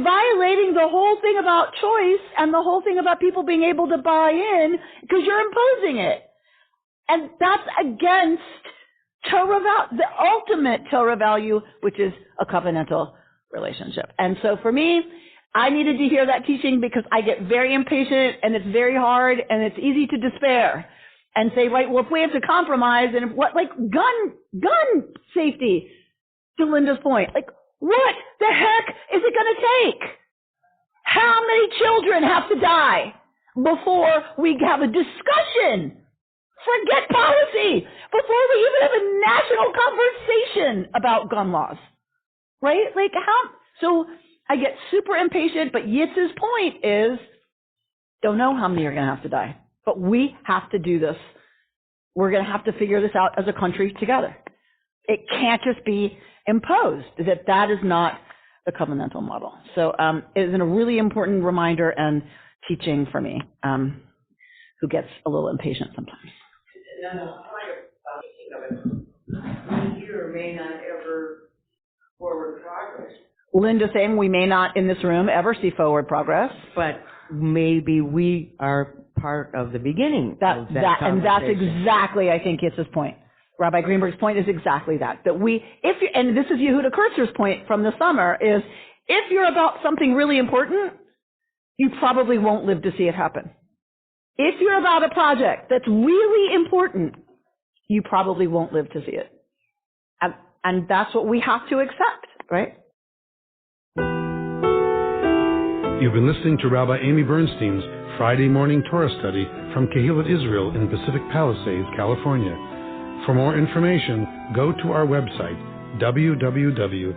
[SPEAKER 2] violating the whole thing about choice and the whole thing about people being able to buy in, because you're imposing it. And that's against Torah, the ultimate Torah value, which is a covenantal relationship. And so for me, I needed to hear that teaching, because I get very impatient and it's very hard and it's easy to despair and say, right, well, if we have to compromise, and what, like gun safety, to Linda's point, like, what the heck is it going to take? How many children have to die before we have a discussion? Forget policy. Before we even have a national conversation about gun laws. Right? Like how? So I get super impatient, but Yitz's point is, don't know how many are going to have to die. But we have to do this. We're going to have to figure this out as a country together. It can't just be imposed. That is not the covenantal model. So it is a really important reminder and teaching for me, who gets a little impatient sometimes.
[SPEAKER 12] You may not ever forward progress.
[SPEAKER 2] Linda saying we may not in this room ever see forward progress.
[SPEAKER 12] But maybe we are part of the beginning of that
[SPEAKER 2] and that's exactly, I think, Yitz's point. Rabbi Greenberg's point is exactly that. That and this is Yehuda Kurtzer's point from the summer, is if you're about something really important, you probably won't live to see it happen. If you're about a project that's really important, you probably won't live to see it. And that's what we have to accept, right?
[SPEAKER 1] You've been listening to Rabbi Amy Bernstein's Friday morning Torah study from Kehillat Israel in Pacific Palisades, California. For more information, go to our website, www.ourki.org.